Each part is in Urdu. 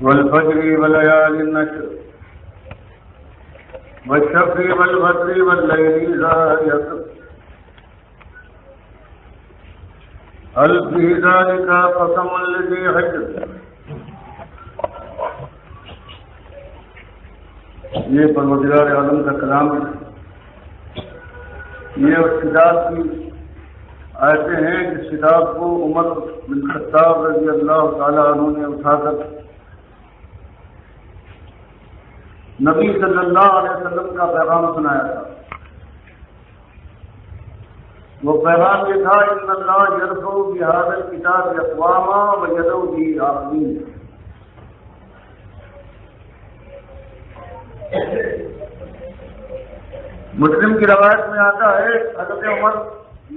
والفجر وليال النشر والشفع والبدر والليل إذا يسر هل في ذلك قسم لذي حجر. یہ پروردگار عالم کا کلام ہے. یہ اس کتاب کی آیتیں ہیں جس کتاب کو عمر بن خطاب رضی اللہ تعالیٰ عنہ نے اٹھا کر نبی صلی اللہ علیہ وسلم کا پیغام سنایا تھا. وہ پیغام یہ تھا ان اللہ یرفع بہذا الکتاب اقواما ویضع بہ آخرین. مسلم کی روایت میں آتا ہے، حضرت عمر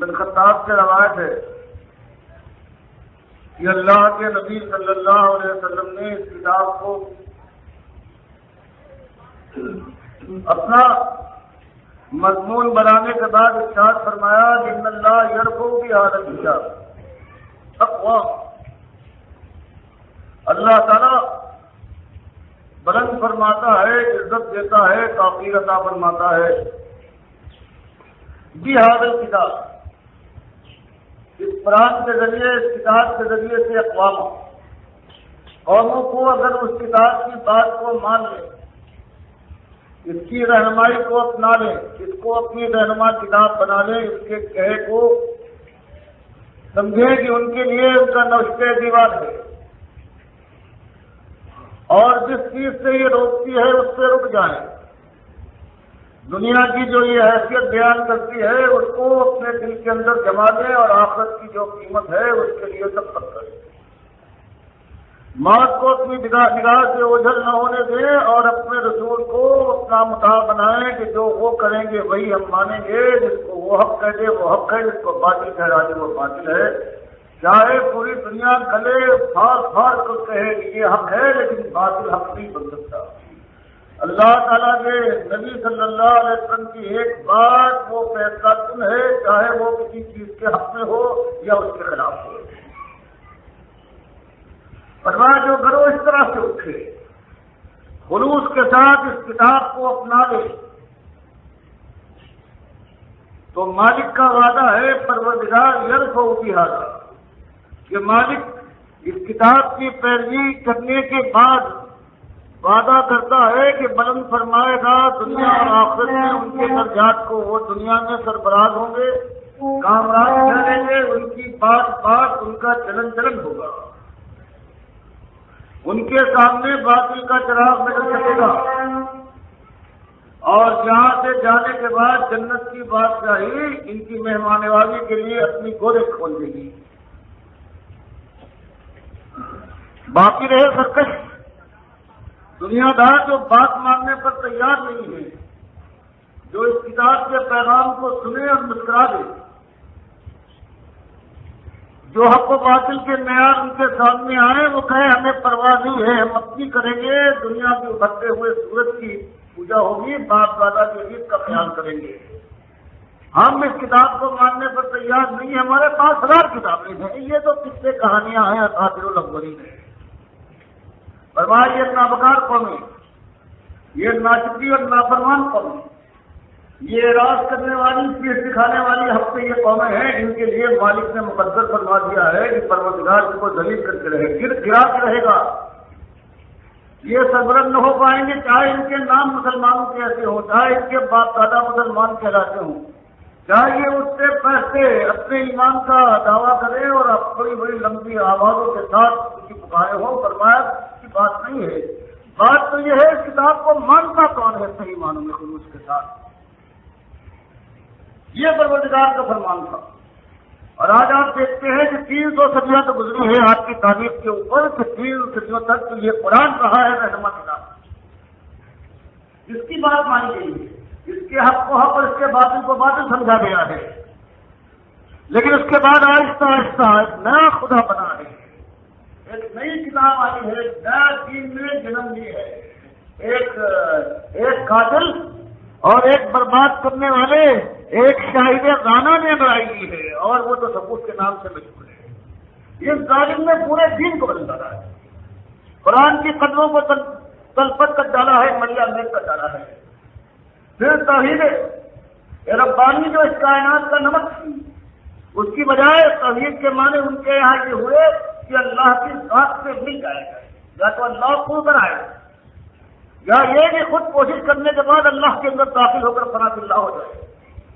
بن خطاب سے روایت ہے کہ اللہ کے نبی صلی اللہ علیہ وسلم نے اس کتاب کو اپنا مضمون بنانے کے بعد ارشاد فرمایا ان اللہ یرفع بہذا الکتاب اقوام. اللہ تعالی بلند فرماتا ہے، عزت دیتا ہے، توقیر عطا فرماتا ہے بہذا الکتاب، اس قرآن کے ذریعے، اس کتاب کے ذریعے سے اقوام قوموں کو اگر اس کتاب کی بات کو مان لیں، اس کی رہنمائی کو اپنا لیں، اس کو اپنی رہنما کتاب بنا لیں، اس کے کہے کو سمجھیں کہ ان کے لیے ان کا نوشتہ دیوار ہے، اور جس چیز سے یہ روکتی ہے اس سے رک جائیں. دنیا کی جو یہ حیثیت بیان کرتی ہے اس کو اپنے دل کے اندر جما لیں، اور آخرت کی جو قیمت ہے اس کے لیے سبقت کریں. موت کو اپنی نگاہ سے اوجھل نہ ہونے دیں، اور اپنے رسول کو اپنا مطاع بنائیں کہ جو وہ کریں گے وہی ہم مانیں گے. جس کو وہ حق کہہ دے وہ حق ہے، جس کو باطل ٹھہرا دے وہ باطل ہے. چاہے پوری دنیا گلے پھاڑ پھاڑ کر کہے کہ یہ حق ہے، لیکن باطل حق نہیں بن سکتا. اللہ تعالیٰ کے نبی صلی اللہ علیہ وسلم کی ایک بات وہ فیصلہ کن ہے، چاہے وہ کسی چیز کے حق میں ہو یا اس کے خلاف ہو. فرمایا جو گروہ اس طرح سے اٹھے، خلوص کے ساتھ اس کتاب کو اپنا لے، تو مالک کا وعدہ ہے پروردگار یرفع بہذا، کہ مالک اس کتاب کی پیروی کرنے کے بعد وعدہ کرتا ہے کہ بلند فرمائے گا دنیا اور آخرت میں ان کے درجات کو. وہ دنیا میں سربراہ ہوں گے، کامران ٹھہریں گے، ان کی بات بات، ان کا چلن چلن ہوگا. ان کے سامنے باطل کا چراغ نظر چلے گا، اور یہاں سے جانے کے بعد جنت کی بادشاہی ان کی مہمان نوازی کے لیے اپنی گودے کھول دے گی. باقی رہے سرکش دنیا دار جو بات ماننے پر تیار نہیں ہے، جو اس کتاب کے پیغام کو سنے اور مسکرا دے، جو حق و باطل کے معیار ان کے سامنے آئے وہ کہے ہمیں پرواہ نہیں ہے، ہم اپنی کریں گے، دنیا کے ابھرتے ہوئے سورج کی پوجا ہوگی، باپ دادا کے عید کا خیال کریں گے، ہم اس کتاب کو ماننے پر تیار نہیں، ہمارے پاس 1000 کتابیں ہیں. یہ تو قصے کہانیاں ہیں اساطیر الاولین ہیں. فرمایا یہ نابکار قومیں، یہ ناشکری اور نافرمان قومیں، یہ راز کرنے والی، چیز دکھانے والی حق سے یہ قومیں ہیں، ان کے لیے مالک نے مقدر فرما دیا ہے کہ پروردگار ان کو ذلیل کر کے رہے، گرا کے رہے گا. یہ سربلند نہ ہو پائیں گے، چاہے ان کے نام مسلمانوں کے ایسے ہوں، چاہے ان کے باپ دادا مسلمان کہلاتے ہوں، چاہے یہ اٹھتے بیٹھتے اپنے ایمان کا دعویٰ کریں اور بڑی بڑی لمبی آوازوں کے ساتھ ان کی پکارے ہوں. فرمایا کی بات نہیں ہے، بات تو یہ ہے اس کتاب کو مانتا کون ہے صحیح معنوں میں خلوص کے ساتھ. یہ پروردگار کا فرمان تھا. اور آج آپ دیکھتے ہیں کہ 300 صدیاں تو گزری ہیں آپ کی تاریخ کے اوپر، کہ 300 صدیوں تک تو یہ قرآن رہا ہے رہنما کتاب، جس کی بات مانی گئی ہے، اس کے حق کو حق اور اس کے باطل کو باطل سمجھا گیا ہے. لیکن اس کے بعد آہستہ آہستہ ایک نیا خدا بنا ہے، ایک نئی کتاب آئی ہے، نیا دین میں جنم لی ہے. ایک قاتل اور ایک برباد کرنے والے، ایک شاہد غانا نے بنائی دی ہے، اور وہ تو تصوف کے نام سے مشہور ہے. یہ ظالم نے پورے دین کو بدل ڈالا ہے. قرآن کی قدروں کو تلپٹ کر ڈالا ہے، ملیا میل کر ڈالا ہے۔ پھر توحید ربانی جو اس کائنات کا نمک تھی، اس کی بجائے توحید کے معنی ان کے یہاں یہ ہوئے کہ اللہ کی ذات سے مل جائے گا، یا تو اللہ کو بنائے یا یہ کہ خود کوشش کرنے کے بعد اللہ کے اندر داخل ہو کر فنا باللہ ہو جائے،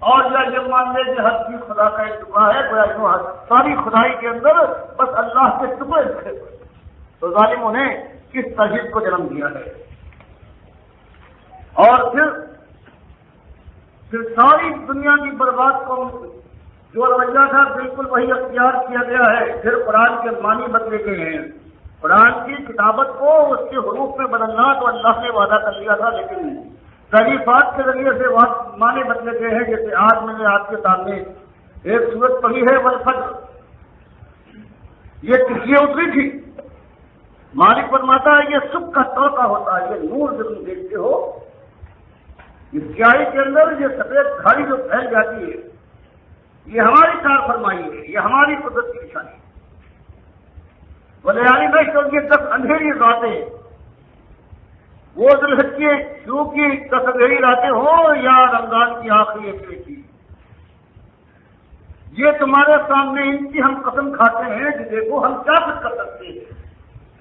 اور یا یہ مان لے کہ ہر چیز خدا کا ایک ٹکڑا ہے، گویا ساری خدائی کے اندر بس اللہ کے ٹکڑے رکھے ہوئے۔ تو ظالموں نے کس توحید کو جنم دیا ہے، اور پھر ساری دنیا کی برباد قوم جو رویہ تھا بالکل وہی اختیار کیا گیا ہے۔ پھر قرآن کے معنی بدلے گئے ہیں، قرآن کی کتابت کو اس کے حروف میں بدلنا تو اللہ نے وعدہ کر لیا تھا، لیکن تعریفات کے ذریعے سے معنی بدلے گئے ہیں۔ جیسے آج میں نے آپ کے سامنے ایک سورت پڑھی ہے والفجر، یہ کس لیے اتری تھی؟ مالک فرماتا ہے یہ صبح کا توقع ہوتا ہے، یہ نور جو تم دیکھتے ہو، اس سیاہی کے اندر یہ سفید دھاڑی جو پھیل جاتی ہے، یہ ہماری کار فرمائی ہے، یہ ہماری قدرت کی نشانی ہے۔ ولیالی میں یہ 10 اندھیری راتیں، وہ ذوالحج کے شروع کی 10 اندھیری راتیں ہوں یا رمضان کی آخری ہفتے کی، یہ تمہارے سامنے ان کی ہم قسم کھاتے ہیں کہ دیکھو ہم کیا کچھ کر سکتے ہیں۔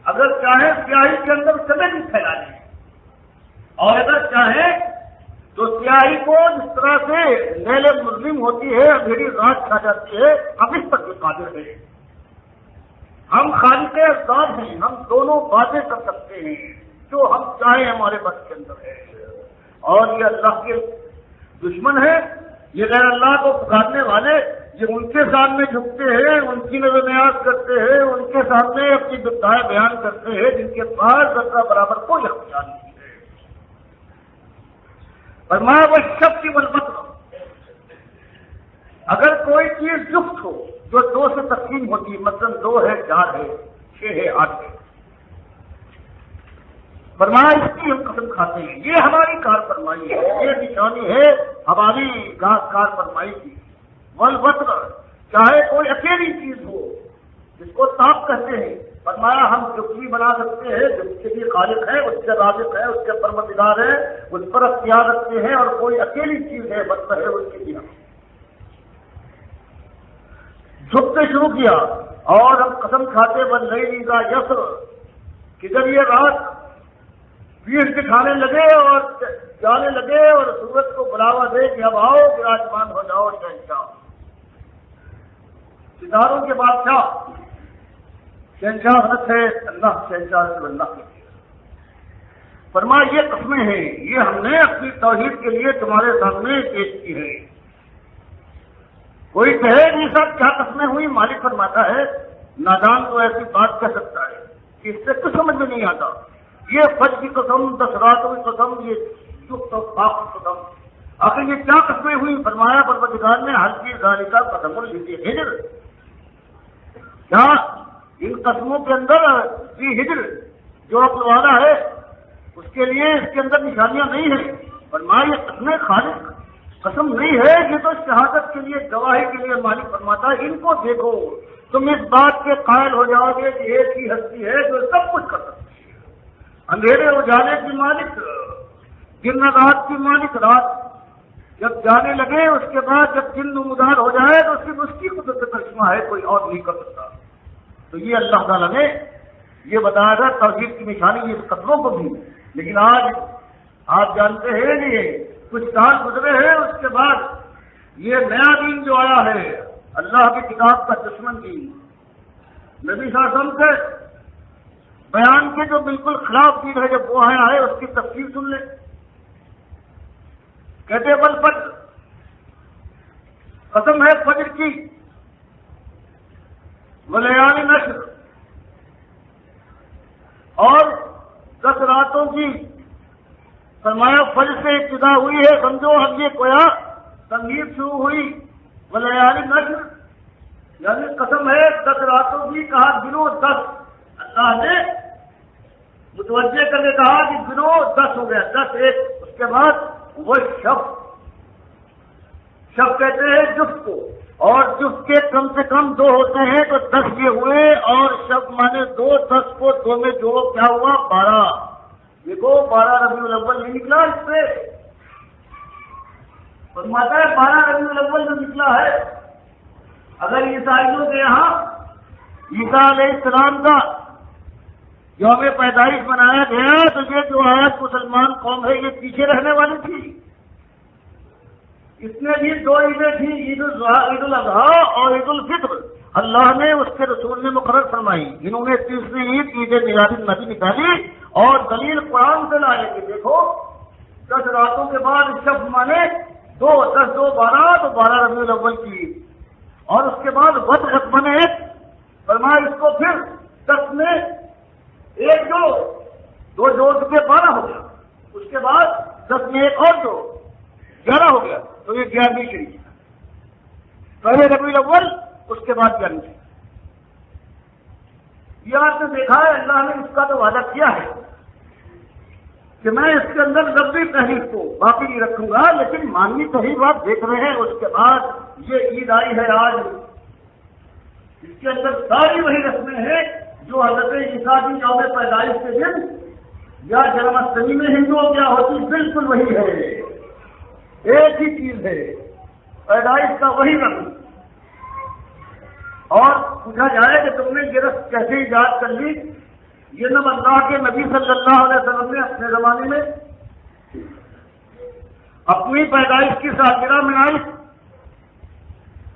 اگر چاہیں سیاہی کے اندر سبے بھی پھیلا دیں، اور اگر چاہیں تو سیاہی کو جس طرح سے لیل مظلم ہوتی ہے، اندھیری رات کھا جاتی ہے، ہم اس پر بھی قادر ہیں۔ ہم خالق اسباب ہیں، ہم دونوں باتیں کر سکتے ہیں، جو ہم چاہیں ہمارے بس کے اندر ہے۔ اور یہ اللہ کے دشمن ہیں، یہ غیر اللہ کو پکارنے والے، یہ ان کے سامنے جھکتے ہیں، ان کی نظر نیاز کرتے ہیں، ان کے سامنے اپنی دکھائیں بیان کرتے ہیں، جن کے پاس ذرہ برابر کوئی اختیار نہیں ہے۔ فرمایا وہ شخص والبطر، اگر کوئی چیز جفت ہو جو 2 سے تقسیم ہوتی ہے، مثلا 2 ہے 4 ہے 6 ہے 8 ہے، فرمایا اس کی ہم قسم کھاتے ہیں، یہ ہماری کار فرمائی ہے، یہ نشانی ہے ہماری کار فرمائی کی۔ والبطر، چاہے کوئی اکیلی چیز ہو جس کو تاپ کہتے ہیں، فرمایا ہم جفت بھی بنا سکتے ہیں، جس کے بھی خالق ہے، اس کے رازق ہے، اس کے پروردگار ہے، اس پر اختیار رکھتے ہیں، اور کوئی اکیلی چیز ہے بطر ہے، اس کے بھی ہم جھکتے شروع کیا۔ اور ہم قسم کھاتے واللیل اذا یسر، کہ جب یہ رات پیٹ دکھانے لگے اور جانے لگے اور سورج کو بلاوا دے کہ اب آؤ براجمان ہو جاؤ شہنشاہ، ستاروں کے بادشاہ، شہنشاہ حضرت ہے اللہ، شہنشاہ رسول اللہ کی۔ فرمایا یہ قسمیں ہیں، یہ ہم نے اپنی توحید کے لیے تمہارے سامنے پیش کی ہے۔ کوئی کہے نہیں صاحب کیا قسمیں ہوئی؟ مالک فرماتا ہے نادان تو ایسی بات کہہ سکتا ہے کہ اس سے کچھ سمجھ میں نہیں آتا۔ یہ فجر کی قسم، 10 راتوں کی قسم، یہ جفت و خاک کی قسم، آخر یہ کیا قسمیں ہوئی؟ فرمایا پروردگار نے حل کی ذالکا قسم الہجر، کیا ان قسموں کے اندر ذی ہجر جو عقل والا ہے اس کے لیے اس کے اندر نشانیاں نہیں ہیں؟ فرمایا یہ قسمیں خالق قسم نہیں ہے، یہ تو شہادت کے لیے، گواہی کے لیے مالک فرماتا ہے ان کو دیکھو، تم اس بات کے قائل ہو جاؤ گے کہ ایک ہی ہستی ہے جو سب کچھ کر سکتی ہے، اندھیرے اجالے کی مالک، دن رات کی مالک، رات جب جانے لگے اس کے بعد جب دن نمودار ہو جائے تو صرف اس کی قدرت کا کرشمہ ہے، کوئی اور نہیں کر سکتا۔ تو یہ اللہ تعالیٰ نے یہ بتایا تھا توحید کی نشانی اس قدروں کو بھی، لیکن آج آپ جانتے ہیں نہیں، کچھ سال گزرے ہیں اس کے بعد یہ نیا دین جو آیا ہے، اللہ کی کتاب کا دشمن دین، نبی صلی اللہ علیہ وسلم کے بیان کے جو بالکل خلاف دین ہے، جب وہ آیا ہے اس کی تفسیر سن لیں۔ کہتے بل فجر، قسم ہے فجر کی، ولیال نشر، اور 10 راتوں کی۔ فرمایا فجر سے ابتدا ہوئی ہے، سمجھو اب یہ کویا تنگیب شروع ہوئی، ولیال نشر یعنی قسم ہے 10 راتوں کی، کہا گنو 10، اللہ نے متوجہ کر کے کہا کہ گنو 10 ہو گیا، 10 ایک، اس کے بعد وہ شب کہتے ہیں جفت کو، اور جفت کے کم سے کم 2 ہوتے ہیں تو 10 یہ ہوئے، اور شب مانے 2، 10 کو 2 میں جوڑو کیا ہوا 12۔ دیکھو 12 ربیع الاول نہیں نکلا اس سے، فرماتا ہے 12 ربیع الاول جو نکلا ہے۔ اگر عیسائیوں کے یہاں عیسیٰ علیہ السلام کا یوم پیدائش منایا گیا تو یہ جو آج مسلمان قوم ہے یہ پیچھے رہنے والی تھی۔ اس میں بھی 2 عیدیں تھیں، عید الاضحیٰ اور عید الفطر، اللہ نے اس کے رسول نے مقرر فرمائی۔ انہوں نے تیسری عید عید میلاد النبی نکالی اور دلیل قرآن سے لائے کہ دیکھو 10 راتوں کے بعد شب مانے 2، 10، 2، 12 تو 12 ربیع الاول کی عید، اور اس کے بعد وقت بنے فرمایا اس کو پھر 10 میں 1 جوڑ، 2 جوڑ کے 12 ہو گیا، اس کے بعد 10 میں 1 اور جوڑ 11 ہو گیا، تو یہ 11ویں شریف پہلے ربیع الاول اس کے بعد 11ویں شریف۔ یہ آپ نے دیکھا ہے اللہ نے اس کا تو وعدہ کیا ہے کہ میں اس کے اندر لفظی تحریف کو باقی نہیں رکھوں گا، لیکن مانوی تحریف آپ دیکھ رہے ہیں۔ اس کے بعد یہ عید آئی ہے آج، اس کے اندر ساری وہی رسمیں ہیں جو حضرت عیسیٰ کی یوم پیدائش کے دن یا جنم اشٹمی میں ہندوؤں کیا ہوتی، بالکل وہی ہے، ایک ہی چیز ہے، پیدائش کا وہی رنگ۔ اور پوچھا جائے کہ تم نے یہ رسم کیسے ایجاد کر لی؟ یہ نہ اللہ کے نبی صلی اللہ علیہ وسلم نے اپنے زمانے میں اپنی پیدائش کی سالگرہ منائی،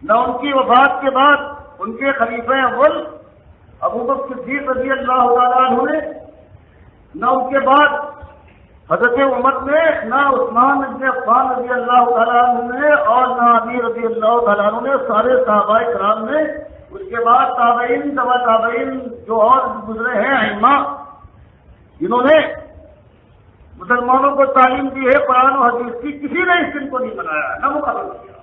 نہ ان کی وفات کے بعد ان کے خلیفہ اول ابوبکر صدیق رضی اللہ تعالیٰ عنہ نے، نہ ان کے بعد حضرت عمر نے، نہ عثمان بن عفان رضی اللہ تعالیٰ عنہ نے، اور نہ علی رضی اللہ تعالیٰ عنہ نے، سارے صحابہ کرام نے، اس کے بعد تابعین، تبع تابعین جو اور گزرے ہیں ائمہ، جنہوں نے مسلمانوں کو تعلیم دی ہے قرآن و حدیث کی، کسی نے اس دن کو نہیں منایا، نہ مقرر کیا۔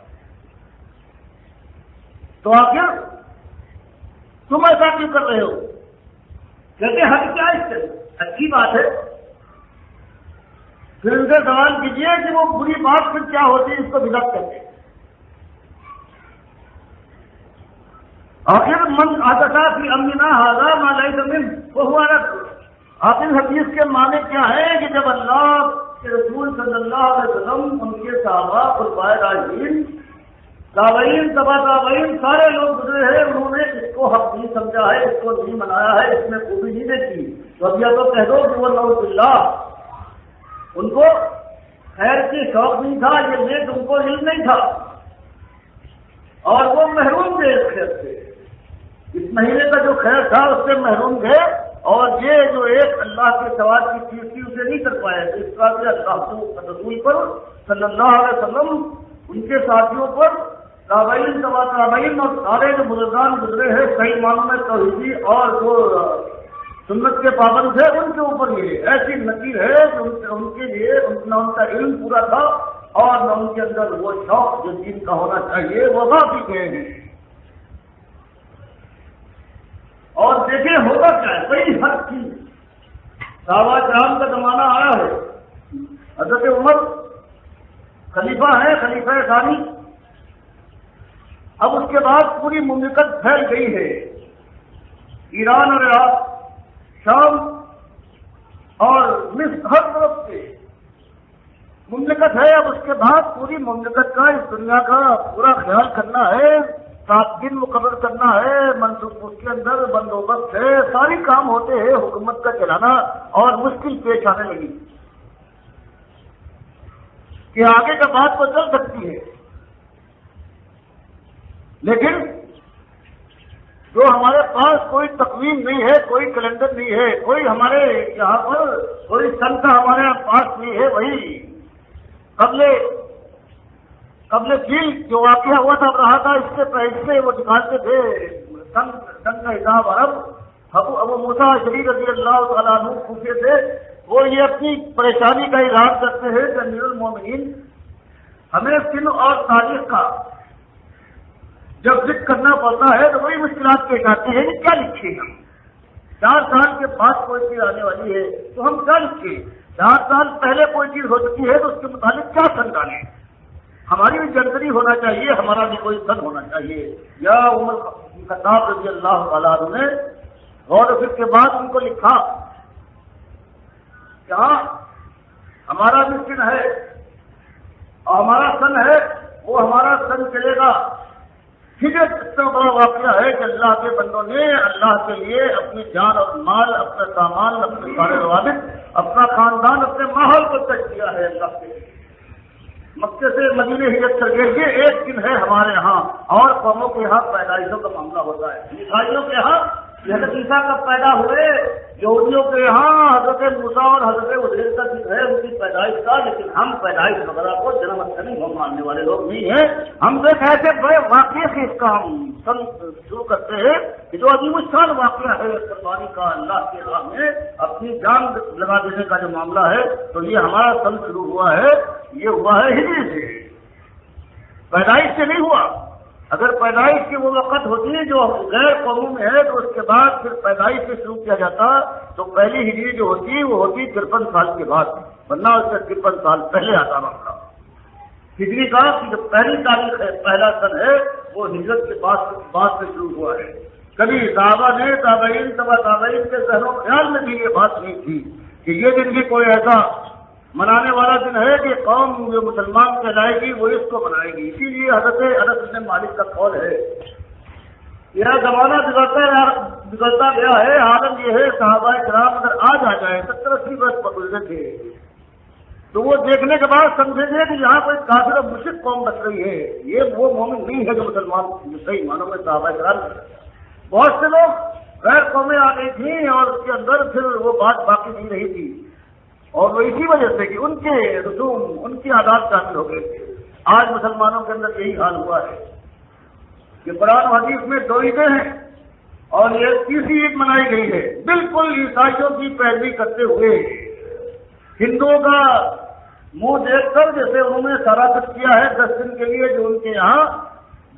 تو آخر تم ایسا کیوں کر رہے ہو؟ کہتے حق کیا اس سے؟ اچھی بات ہے، پھر ان سے سوال کیجیے کہ وہ بری بات پھر کیا ہوتی ہے اس کو بدعت کرتے ہیں۔ آخر من آتا فی امرنا ھذا ما لیس منہ فہو رد۔ آخر حدیث کے معنی کیا ہے کہ جب اللہ کے رسول صلی اللہ علیہ وسلم، ان کے صحابہ، خلفائے راشدین، تابعین، تبع تابعین، سارے لوگ گزرے ہیں، انہوں نے اس کو حق نہیں سمجھا ہے، اس کو نہیں منایا ہے، اس میں خوبی نہیں دیکھی، تو اب یا تو کہہ دو کہ وہ نعوذ باللہ ان کو خیر کی شوق نہیں تھا، یہ نیک ان کو علم نہیں تھا، اور وہ محروم تھے اس خیر سے، اس مہینے کا جو خیر تھا اس سے محروم تھے، اور یہ جو ایک اللہ کے ثواب کی چیز تھی اسے نہیں کر پائے۔ اس طرح سے اللہ رسول پر صلی اللہ علیہ وسلم، ان کے ساتھیوں پر، تابعین، تبع تابعین اور سارے جو بزرگان گزرے ہیں صحیح معنوں میں توحیدی اور جو سنت کے پابند تھے، ان کے اوپر یہ ایسی نکیر ہے کہ ان کے لیے نہ ان کا علم پورا تھا اور نہ ان کے اندر وہ شوق جو دین کا ہونا چاہیے وہ باقی گئے ہیں۔ اور دیکھیں ہوگا کیا ہے، بڑی حد کی صحابہ کرام کا زمانہ آیا ہے، حضرت عمر خلیفہ ہے، خلیفہ ثانی، اب اس کے بعد پوری مملکت پھیل گئی ہے، ایران اور عراق، شام اور مصر، ہر طرف سے مملکت ہے۔ اب اس کے بعد پوری مملکت کا، اس دنیا کا پورا خیال کرنا ہے، 7 دن مقرر کرنا ہے، منصوب اس کے اندر بندوبست ہے، ساری کام ہوتے ہیں حکومت کا چلانا، اور مشکل پیش آنے لگی کہ آگے کا بات تو چل سکتی ہے، لیکن جو ہمارے پاس کوئی تقویم نہیں ہے، کوئی کیلنڈر نہیں ہے، کوئی ہمارے یہاں پر کوئی سن کا ہمارے پاس نہیں ہے، وہی قبل فیل جو واقعہ ہوا تھا رہا تھا، اس سے پہلے وہ دکھاتے تھے سن کا حساب عرب۔ ابو موسیٰ اشعری رضی اللہ تعالیٰ عنہ کوفے سے، وہ یہ اپنی پریشانی کا اظہار کرتے ہیں کہ امیر المومنین ہمیں سن اور تاریخ کا جب ذکر کرنا پڑتا ہے تو وہی مشکلات پیش آتی ہیں کہ کیا لکھے ہم، 4 سال کے بعد کوئی چیز آنے والی ہے تو ہم کیا لکھیں، 4 سال پہلے کوئی چیز ہو چکی ہے تو اس کے متعلق کیا سن ڈالیں۔ ہماری بھی جنتری ہونا چاہیے، ہمارا بھی کوئی فن ہونا چاہیے۔ یا عمر خطاب رضی اللہ تعالیٰ عنہ نے غور و فکر کے بعد ان کو لکھا کہ ہاں ہمارا بھی سن ہے اور ہمارا سن ہے، وہ ہمارا سن چلے گا۔ ہجرت اتنا بڑا واقعہ ہے کہ اللہ کے بندوں نے اللہ کے لیے اپنی جان اور مال، اپنے سامان، اپنے سارے روابط، اپنا خاندان، اپنے ماحول کو ترک دیا ہے اللہ کے لیے۔ مکے سے مدینے ہجرت کر گئے، یہ ایک دن ہے ہمارے ہاں، اور قوموں کے یہاں پیدائشوں کا معاملہ ہوتا ہے۔ عیسائیوں کے یہاں حضرت عیسیٰ کب پیدا ہوئے، یہودیوں کے یہاں حضرت موسیٰ اور حضرت عزیر کا ذکر ہے ان کی پیدائش کا، لیکن ہم پیدائش وغیرہ کو جنم اشٹمی ہم ماننے والے لوگ نہیں ہیں۔ ہم تو ایک ایسے بڑے واقعے سے اس کا ہم شروع کرتے ہیں کہ جو عظیم الشان واقعہ ہے قربانی کا، اللہ کے راہ میں اپنی جان لگا دینے کا جو معاملہ ہے، تو یہ ہمارا سن شروع ہوا ہے، یہ ہوا ہے ہجری سے، پیدائش سے نہیں ہوا۔ اگر پیدائش کی وہ وقت ہوتی جو غیر قوموں میں ہے تو اس کے بعد پھر پیدائش سے شروع کیا جاتا، تو پہلی ہجری جو ہوتی وہ ہوتی 53 سال کے بعد، ورنہ اس سے 53 سال پہلے آتا معاملہ۔ ہجری کا جو پہلی تاریخ ہے، پہلا سن ہے، وہ ہجرت کے بعد سے شروع ہوا ہے۔ کبھی صحابہ نے تابعین تبع تابعین کے ذہن و خیال میں بھی یہ بات نہیں تھی کہ یہ دن بھی کوئی ایسا منانے والا دن ہے کہ قوم جو مسلمان کہلائے گی وہ اس کو منائے گی۔ اسی لیے حضرت انس بن مالک کا قول ہے، یہ زمانہ بگڑتا گیا ہے، عالم یہ ہے صحابہ کرام اگر آج آ جائے 70-80 برس پر گزرے تھے تو وہ دیکھنے کے بعد سمجھیں گے کہ یہاں کوئی کافر اور مشرک قوم بچ رہی ہے، یہ وہ مومن نہیں ہے جو مسلمان صحیح معنوں میں صحابہ کرام۔ بہت سے لوگ غیر قومیں آ گئی تھیں اور اس کے اندر پھر وہ بات باقی نہیں رہی تھی، اور وہ اسی وجہ سے کہ ان کے رسوم، ان کی عادات شامل ہو گئے تھے۔ آج مسلمانوں کے اندر یہی حال ہوا ہے کہ قرآن و حدیث میں 2 عیدیں ہیں اور یہ تیسری عید منائی گئی ہے، بالکل عیسائیوں کی پیروی کرتے ہوئے، ہندوؤں کا منہ دیکھ کر جیسے انہوں نے سارا کچھ کیا ہے 10 دن کے لیے جو ان کے یہاں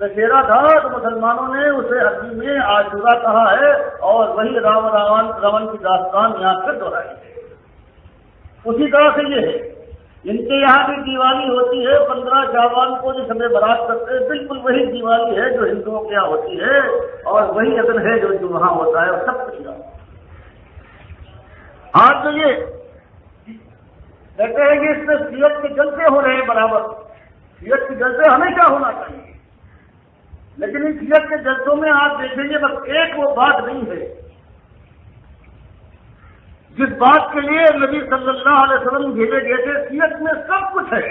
دشہرا تھا، تو مسلمانوں نے اسے عربی میں عاشورہ کہا ہے، اور وہی راون کی داستان یہاں پر دہرائی ہے۔ اسی طرح سے یہ ہے، ان کے یہاں بھی دیوالی ہوتی ہے 15 شعبان کو جو شب برات کرتے ہیں، بالکل وہی دیوالی ہے جو ہندوؤں کے یہاں ہوتی ہے، اور وہی عدل ہے جو وہاں ہوتا ہے، اور سب کچھ یہاں۔ آج تو یہ کہتے ہیں کہ اس میں سیرت کے جلسے ہو رہے ہیں برابر، سیرت کے جلسے ہمیشہ ہونا چاہیے، لیکن ان سیرت کے جلسوں میں آپ دیکھیں گے بس ایک وہ بات نہیں ہے جس بات کے لیے نبی صلی اللہ علیہ وسلم بھیجے گئے تھے۔ سیرت میں سب کچھ ہے،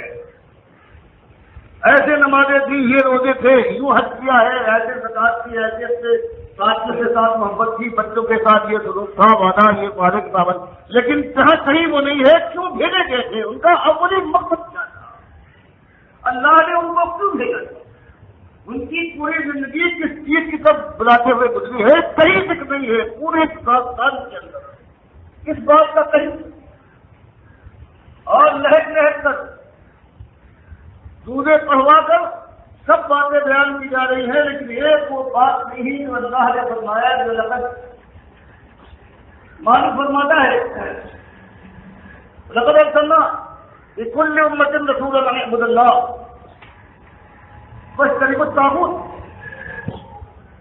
ایسے نمازیں تھی، یہ روزے تھے، یوں حج کیا ہے، ایسے زکات کی حیثیت سے ساتھیوں کے ساتھ محبت کی، بچوں کے ساتھ یہ سلوک تھا، وعدہ یہ وعدے کی پابند، لیکن جہاں کہیں وہ نہیں ہے، کیوں بھیجے گئے تھے، ان کا اولی مقصد کیا تھا، اللہ نے ان کو کیوں بھیجا، ان کی پوری زندگی کس چیز کی طرف بلاتے ہوئے گزری ہے، کہیں ذکر نہیں ہے پورے پاکستان کے اندر اس بات کا کہیں، اور لہک لہک کر دودھیں پڑھوا کر سب باتیں بیان کی جا رہی ہیں، لیکن ایک وہ بات نہیں جو اللہ نے فرمایا، جو لقد مالک فرماتا ہے، لقد ارسلنا لكل امة رسولا ان اعبدوا الله واجتنبوا الطاغوت۔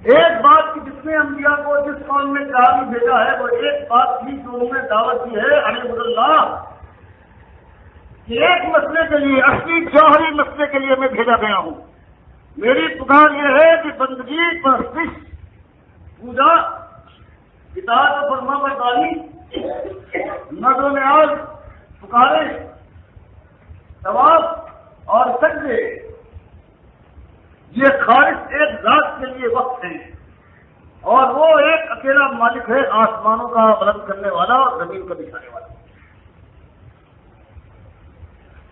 ایک بات کی جس نے انبیاء کو جس قوم میں جہاں بھی بھیجا ہے وہ ایک بات تھی جو انہوں نے دعوت دی ہے، ان اعبدوا اللہ، کہ ایک مسئلے کے لیے، اصلی جوہری مسئلے کے لیے میں بھیجا گیا ہوں۔ میری پکار یہ ہے کہ بندگی، پرستش، پوجا، اطاعت و فرما برداری، نظر و نیاز، پکارے، طواف اور سجدے، یہ خالص ایک ذات کے لیے وقت ہے، اور وہ ایک اکیلا مالک ہے، آسمانوں کا بلند کرنے والا اور زمین کا بچھانے والا۔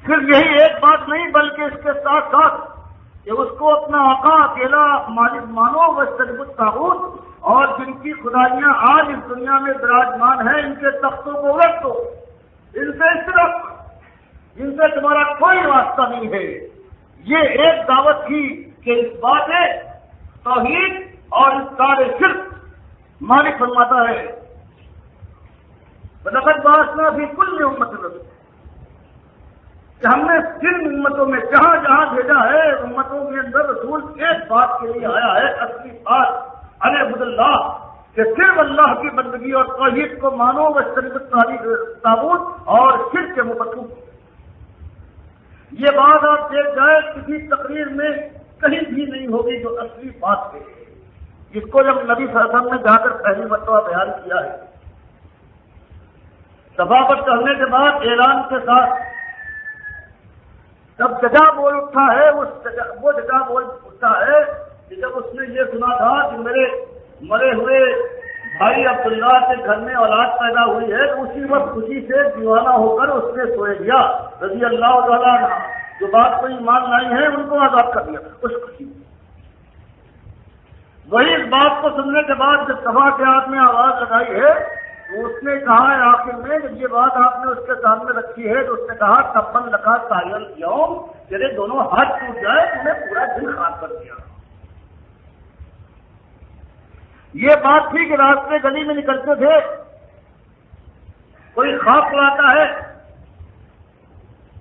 صرف یہی ایک بات نہیں بلکہ اس کے ساتھ ساتھ کہ اس کو اپنا آقا اکیلا مالک مانو، واجتنبوا الطاغوت، اور جن کی خدائیاں آج اس دنیا میں براجمان ہیں ان کے تختوں کو الٹ دو، ان سے اشتراک، جن سے تمہارا کوئی واسطہ نہیں ہے۔ یہ ایک دعوت تھی کہ اس بات توحید اور اس کار شرک مالک فرماتا ہے، وَلَقَدْ بَعَثْنَا فِي كُلِّ أُمَّةٍ رَسُولًا، کہ ہم نے جن امتوں میں جہاں جہاں بھیجا ہے امتوں کے اندر رسول ایک بات کے لیے آیا ہے، اصلی بات ان اعبدوا اللہ، کہ صرف اللہ کی بندگی اور توحید کو مانو، تابوت اور شرک کے مبتو۔ یہ بات آپ دیکھ جائے کسی تقریر میں کہیں بھی نہیں ہوگی جو اصلی بات ہے، جس کو جب نبی صلی اللہ علیہ وسلم نے جا کر پہلی مرتبہ بیان کیا ہے، صفا پر چڑھنے کے بعد اعلان کے ساتھ جب ججا بول اٹھا ہے، وہ ججا بول اٹھا ہے کہ جب اس نے یہ سنا تھا کہ میرے مرے ہوئے بھائی عبداللہ کے گھر میں اولاد پیدا ہوئی ہے، تو اسی وقت خوشی سے دیوانہ ہو کر اس نے سوئے دیا رضی اللہ تعالیٰ عنہ، جو بات کو ایمان لائی ہے ان کو آزاد کر دیا اس خوشی میں۔ وہی اس بات کو سننے کے بعد جب صفا کے ہاتھ میں آواز لگائی ہے تو اس نے کہا ہے آخر میں جب یہ بات آپ نے اس کے سامنے رکھی ہے تو اس نے کہا تبن لکا سائل یوم، تیرے دونوں ہاتھ ٹوٹ جائے، تم نے پورا دن خراب کر دیا۔ یہ بات تھی کہ راستے گلی میں نکلتے تھے، کوئی خواب پڑاتا ہے،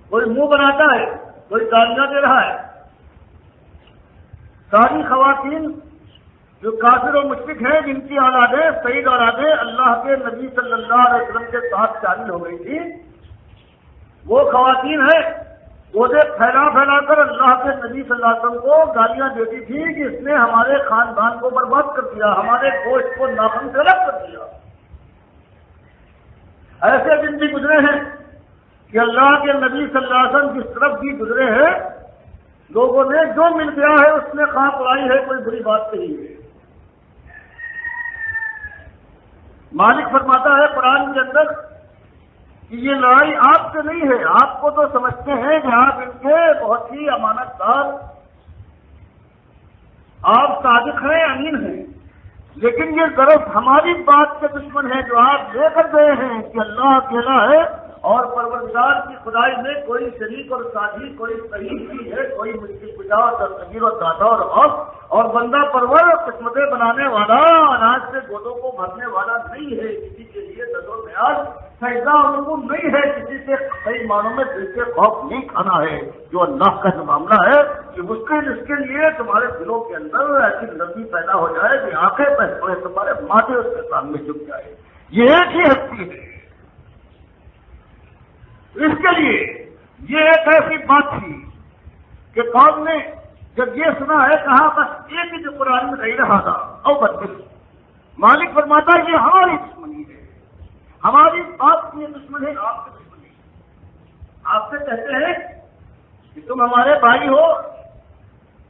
کوئی منہ بناتا ہے، کوئی گالیاں دے رہا ہے، ساری خواتین جو کافر و مشرک ہیں جن کی اولادیں سعید اولادیں اللہ کے نبی صلی اللہ علیہ وسلم کے ساتھ شامل ہو گئی تھی، وہ خواتین ہیں گودے پھیلا پھیلا کر اللہ کے نبی صلی اللہ علیہ وسلم کو گالیاں دیتی تھی کہ اس نے ہمارے خاندان کو برباد کر دیا، ہمارے گوشت کو ناخن سے الگ کر دیا۔ ایسے دن بھی گزرے ہیں کہ اللہ کے نبی صلی اللہ علیہ وسلم جس طرف بھی گزرے ہیں لوگوں نے جو مل گیا ہے اس نے خواہ اڑائی ہے، کوئی بری بات نہیں ہے۔ مالک فرماتا ہے قرآن کے اندر کہ یہ لڑائی آپ سے نہیں ہے، آپ کو تو سمجھتے ہیں کہ آپ ان کے بہت ہی امانت دار، آپ صادق ہیں، امین ہیں، لیکن یہ ضرور ہماری بات کے دشمن ہے جو آپ لے کر گئے ہیں کہ اللہ اکیلا ہے اور پروردگار کی خدائی میں کوئی شریک اور ساتھی، کوئی صحیح چیز ہے، کوئی مشکل کجا اور صغیر اور دادا اور حق اور بندہ پرور اور قسمتیں بنانے والا، اناج سے گودوں کو بھرنے والا نہیں ہے، کسی کے لیے دد و نیاز سجدہ اور نہیں ہے، کسی سے صحیح معنوں میں دل سے خوف نہیں کھانا ہے۔ جو اللہ کا جو معاملہ ہے کہ مشکل اس کے لیے تمہارے دلوں کے اندر ایسی نرمی پیدا ہو جائے کہ آنکھیں پہ تمہارے ماتھے اس کے سامنے جھک جائے، یہ ایک ہی ہستی ہے۔ اس کے لیے یہ ایک ایسی بات تھی کہ قوم نے جب یہ سنا ہے کہا بس ایک ہی جو قرآن میں نہیں رہا تھا او بدل، مالک فرماتا ہے یہ ہماری دشمنی ہے، ہماری بات کی دشمن ہے، آپ کی دشمنی ہے۔ آپ سے کہتے ہیں کہ تم ہمارے بھائی ہو،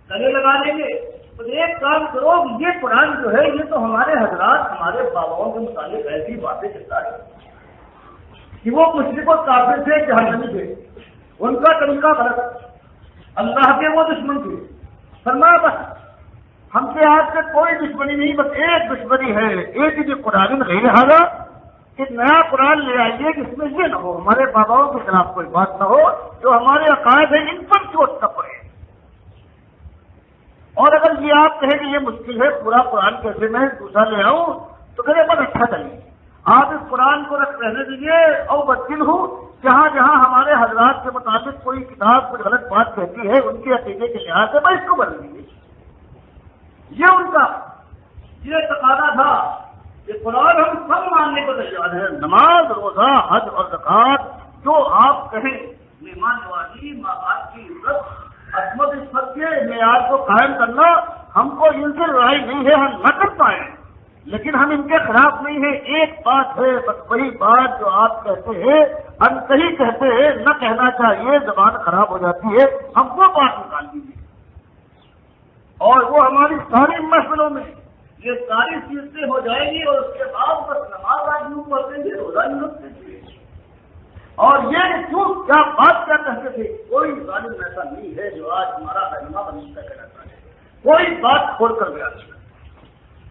گلے لگا لیں گے، تو ایک کام کرو، یہ قرآن جو ہے یہ تو ہمارے حضرات ہمارے باباؤں کے متعلق ایسی باتیں کہتا ہے کہ وہ مشرک و کافر تھے، جہنمی تھے، ان کا طریقہ غلط، اللہ کے وہ دشمن تھے۔ فرمایا بس ہم سے آپ سے کوئی دشمنی نہیں، بس ایک دشمنی ہے، ایک ہی جو قرآن نہیں رہا، ایک نیا قرآن لے آئیے کہ اس میں یہ نہ ہو ہمارے باباؤں کے خلاف کوئی بات نہ ہو، جو ہمارے عقائد ہیں ان پر چوٹ نہ پڑے۔ اور اگر یہ آپ کہیں کہ یہ مشکل ہے پورا قرآن کیسے میں دوسرا لے آؤں، تو کہے بس اچھا چلیے آپ اس قرآن کو رہنے دیجیے، اور بدل ہوں جہاں جہاں ہمارے حضرات کے مطابق کوئی کتاب کوئی غلط بات کہتی ہے ان کے عقیدے کے لحاظ سے میں اس کو بدل دیجیے۔ یہ ان کا یہ تقاضا تھا کہ قرآن ہم سب ماننے کو تیار ہے، نماز، روزہ، حج اور زکوٰۃ جو آپ کہیں، مہمان نوازی، ماں باپ کی عزت، عصمت عصمت کے معیار کو قائم کرنا، ہم کو ان سے لڑائی نہیں ہے، ہم نہ کر پائیں لیکن ہم ان کے خلاف نہیں ہیں۔ ایک بات ہے بس وہی بات جو آپ کہتے ہیں انتہی کہتے ہیں، نہ کہنا چاہیے، زبان خراب ہو جاتی ہے، ہم وہ بات نکال دیجیے اور وہ ہماری ساری محفلوں میں یہ ساری چیزیں ہو جائیں گی، اور اس کے بعد بس نماز آج یوں پڑھتے تھے، روزہ یوں رکھتے تھے، اور یہ کیوں کیا بات کیا کہتے تھے۔ کوئی ظالم ایسا نہیں ہے جو آج ہمارا رہنما بنتا کہتا ہے، کوئی بات کھول کر گیا،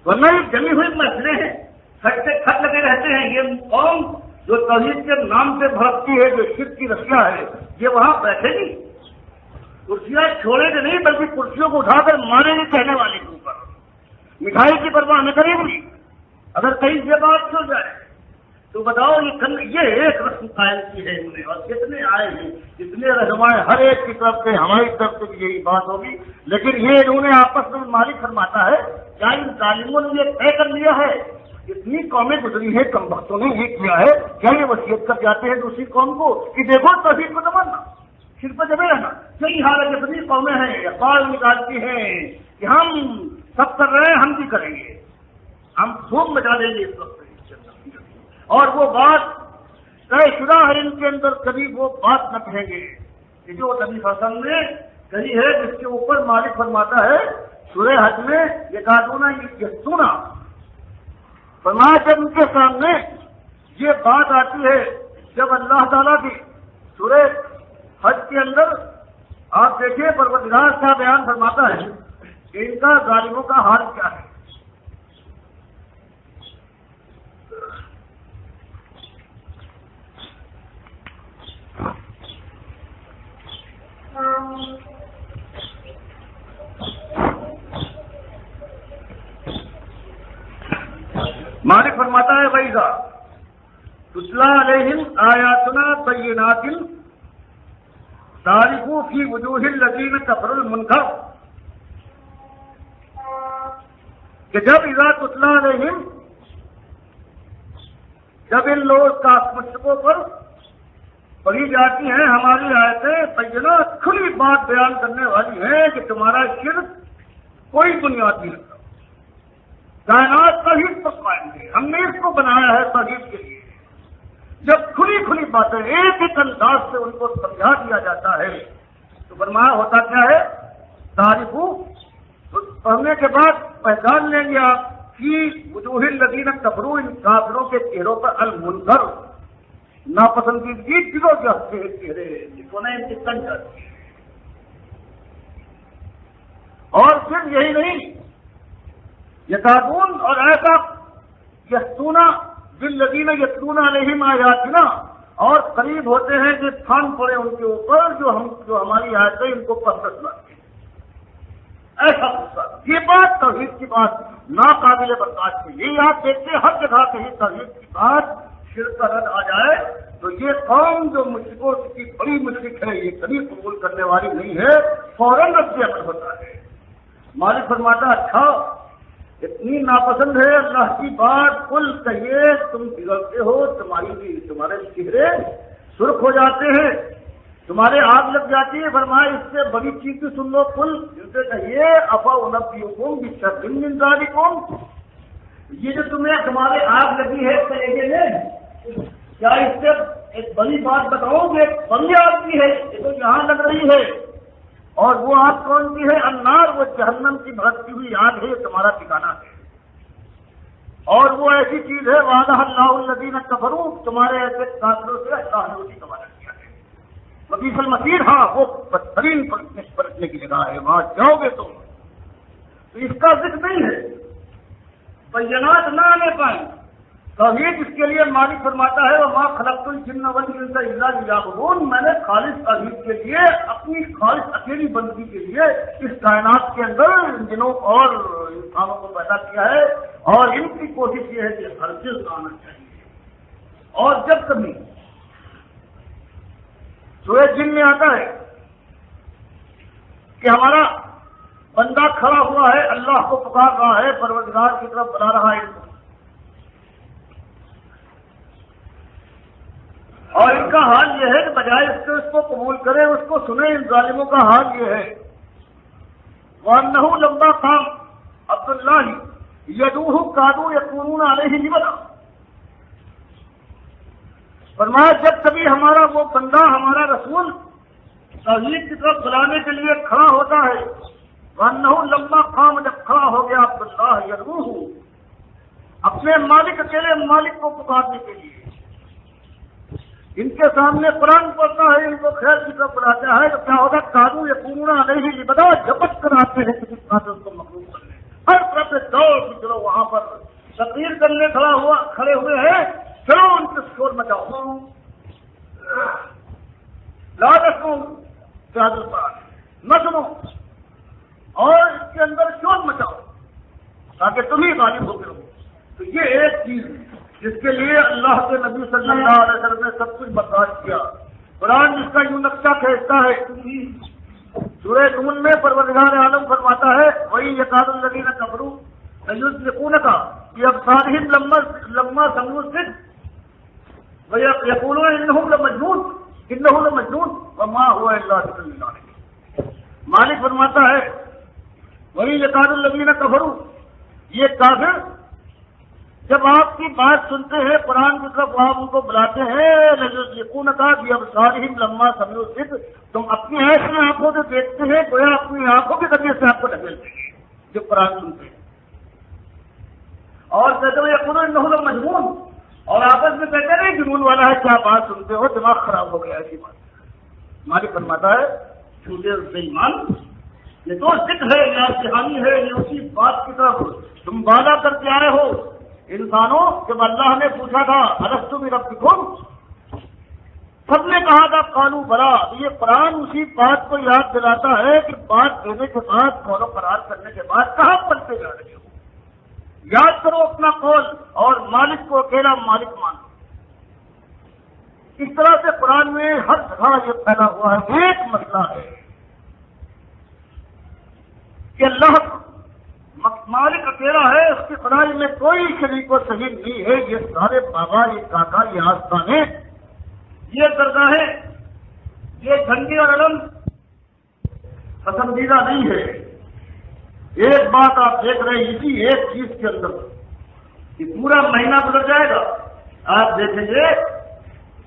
ورنہ یہ جمی ہوئی محفلیں ہیں، کھٹ سے کھٹ لگے رہتے ہیں۔ یہ قوم جو توحید کے نام سے بھڑکتی ہے، جو شرک کی رسیاں ہے، یہ وہاں بیٹھے گی، کرسیاں چھوڑے گے نہیں بلکہ کرسیوں کو اٹھا کر مارے گی کہنے والے کے اوپر، مٹھائی کی پرواہ نہ کرے گی۔ اگر کہیں یہ بات سن جائے تو بتاؤ یہ ایک رسم قائم کی ہے انہوں نے، اور کتنے آئے ہیں، کتنے رہنمائے، ہر ایک کی طرف سے ہماری طرف سے بھی یہی بات ہوگی، لیکن یہ انہوں نے آپس میں مالک فرماتا ہے کیا ان ظالموں نے یہ طے کر لیا ہے؟ اتنی قومیں گزری ہیں، کم وقتوں نے یہ کیا ہے، کیا یہ وصیت کر جاتے ہیں دوسری قوم کو کہ دیکھو توحید کو نہ ماننا، صرف پہ جمے رہنا؟ یہی حالت جتنی قومیں ہیں اخبار نکالتی ہیں کہ ہم سب کر رہے ہیں، ہم بھی کریں گے، ہم دھوم مچا دیں گے اس وقت، اور وہ بات طے شدہ ہے ان کے اندر، کبھی وہ بات نہ کہیں گے کہ جو نبی صلی اللہ علیہ وسلم نے کہی ہے، جس کے اوپر مالک فرماتا ہے سورہ حج میں یہ کادونا یہ سونا فرمایا، جب ان کے سامنے یہ بات آتی ہے، جب اللہ تعالیٰ کی سورہ حج کے اندر آپ دیکھیے پروردگار کا بیان فرماتا ہے کہ ان کا ظالموں کا حال کیا ہے۔ مالک فرماتا ہے وَإِذَا تُتْلَىٰ عَلَيْهِمْ آيَاتُنَا بَيِّنَاتٍ تَعْرِفُ فِي وُجُوهِ الَّذِينَ كَفَرُوا الْمُنكَرَ، کہ جب اذا تُتْلَىٰ عَلَيْهِمْ، جب ان لوگ کا مشرکوں پر پڑھی جاتی ہیں ہماری آیتیں بینات، کھلی بات بیان کرنے والی ہیں کہ تمہارا شرک کوئی بنیاد نہیں رکھتا، کائنات توحید پر قائم ہے، ہم نے اس کو بنایا ہے توحید کے لیے، جب کھلی کھلی باتیں ایک ایک انداز سے ان کو سمجھا دیا جاتا ہے تو فرمایا ہوتا کیا ہے؟ تعریفو، پڑھنے کے بعد پہچان لیں گے آپ کی وجوہ الذین کفروا، ان کافروں کے چہروں پر المنکر، ناپسندیدگی چیزوں کے ہنستے چہرے جس کو ان کی تن جاتی ہے۔ اور پھر یہی نہیں، یکادون، اور ایسا یستونا بالذین یتلون علیہم آیاتنا، اور قریب ہوتے ہیں کہ پھان پڑے ان کے اوپر جو ہماری آیتیں ان کو پسند سناتے ہیں، ایسا غصہ، یہ بات توحید کی بات ناقابل برداشت ہے۔ یہی آپ دیکھتے ہیں ہر جگہ کہیں توحید کی بات شرک کا رد آ جائے تو یہ قوم جو مشرکوں کی بڑی مشرک ہے، یہ کبھی قبول کرنے والی نہیں ہے، فوراً رد عمل ہوتا ہے۔ مالک فرماتا اچھا اتنی ناپسند ہے اللہ کی بات، کل کہیے تم بگڑتے ہو، تمہارے چہرے سرخ ہو جاتے ہیں، تمہارے آگ لگ جاتی ہے، فرمایا اس سے بڑی چیز بھی سن لو، کل ان سے کہیے افا انبئکم بشر من ذالکم، یہ جو تمہارے آگ لگی ہے کلیجے میں، کیا اس سے ایک بڑی بات بتاؤں گے؟ بڑی آگ کی ہے یہ تو یہاں لگ رہی ہے، اور وہ آگ کون سی ہے؟ النار، وہ جہنم کی بھڑکتی ہوئی آگ ہے، یہ تمہارا ٹھکانہ ہے، اور وہ ایسی چیز ہے وعدہ اللہ الذین کفروا، تمہارے ایسے کافروں سے اللہ نے اسی کا وعدہ کیا ہے، وبئس المصیر، ہاں وہ بدترین پلٹنے کی جگہ ہے، وہاں جاؤ گے تم، تو اس کا ذکر نہیں ہے، بینات نہ آنے پائیں توحید، اس کے لیے مالک فرماتا ہے وما خلقت الجن والانس الا لیعبدون، میں نے خالص توحید کے لیے، اپنی خالص اکیلی بندگی کے لیے اس کائنات کے اندر ان جنوں اور انسانوں کو پیدا کیا ہے، اور ان کی کوشش یہ ہے کہ ہر چیز آنا چاہیے۔ اور جب کبھی سورہ جن میں آتا ہے کہ ہمارا بندہ کھڑا ہوا ہے، اللہ کو پکار رہا ہے، پروردگار کی طرف بلا رہا ہے، اور ان کا حال یہ ہے کہ بجائے اس کو قبول کرے، اس کو سنے، ان ظالموں کا حال یہ ہے وَأَنَّهُ لَمَّا قَامَ عَبْدُ اللَّهِ يَدْعُوهُ كَادُوا يَكُونُونَ عَلَيْهِ لِبَدًا، فرمایا جب کبھی ہمارا وہ بندہ، ہمارا رسول توحید کی طرف بلانے کے لیے کھڑا ہوتا ہے، وَأَنَّهُ لَمَّا قَامَ، جب کھڑا ہو گیا عبد اللہ يَدْعُوهُ، اپنے مالک، اکیلے مالک کو پکارنے کے لیے، ان کے سامنے قرآن پڑھتا ہے، ان کو خیر کی طرف بلاتا ہے، تو کیا ہوگا؟ کادو یکونون علیہ لبدا، جھپٹ کر آتے ہیں کسی قاتل کو مخلوق کرنے، ہر طرف سے دوڑ کے چلو وہاں پر تقریر کرنے کھڑے ہوئے ہیں، چلو ان سے شور مچاؤ، لا تسمعوا لهذا القرآن، نہ سنو، اور اس کے اندر شور مچاؤ تاکہ تم ہی غالب ہو کے رہو۔ تو یہ ایک چیز جس کے لیے اللہ کے نبی صلی اللہ علیہ وسلم نے سب کچھ برداشت کیا۔ قرآن جس کا یوں نقشہ کھینچتا ہے، سورہ نون میں پروردگار عالم فرماتا ہے وہی یکاد الذین کفروا لیزلقونک بابصارہم لما سمعوا الذکر ویقولون انہ لمجنون وما هو الا ذکر للعالمین۔ مالک فرماتا ہے وہی یکاد الذین کفروا، یہ کافر جب آپ کی بات سنتے ہیں، قرآن کی طرف آپ ان کو بلاتے ہیں، لیزلقونک بابصارہم لما سمعوا الذکر، تم اپنی ایسی آنکھوں سے دیکھتے ہیں گویا اپنی آنکھوں کے ذریعے سے آپ کو ڈھکیلتے ہیں جب قرآن سنتے ہیں، اور کہتے ہیں یقولون انہ لمجنون، اور آپس میں کہتے ہیں جنون والا ہے، کیا بات سنتے ہو، دماغ خراب ہو گیا، ایسی بات۔ مالک فرماتا ہے چھوٹے ایمان، یہ تو ذکر ہے، یہ کہانی ہے، یہ اسی بات کی طرف تم بالا کر کے آئے ہو۔ انسانوں، جب اللہ نے پوچھا تھا الست بربکم، سب نے کہا تھا قالوا بلا۔ یہ قرآن اسی بات کو یاد دلاتا ہے کہ بات دینے کے بعد، قول و قرار کرنے کے بعد کہاں پلٹے جا رہے ہو، یاد کرو اپنا قول اور مالک کو اکیلا مالک مانو۔ اس طرح سے قرآن میں ہر جگہ یہ پھیلا ہوا ہے۔ ایک مسئلہ ہے کہ اللہ مالک اکیلا ہے، اس کی خدائی میں کوئی شریک و شہید نہیں ہے۔ یہ سارے بابا، یہ کاکا، یہ آستانے، یہ درگاہیں، یہ جھنڈے اور علم پسندیدہ نہیں ہے۔ ایک بات آپ دیکھ رہے ہیں، اسی ایک چیز کے اندر کہ پورا مہینہ گزر جائے گا، آپ دیکھیں گے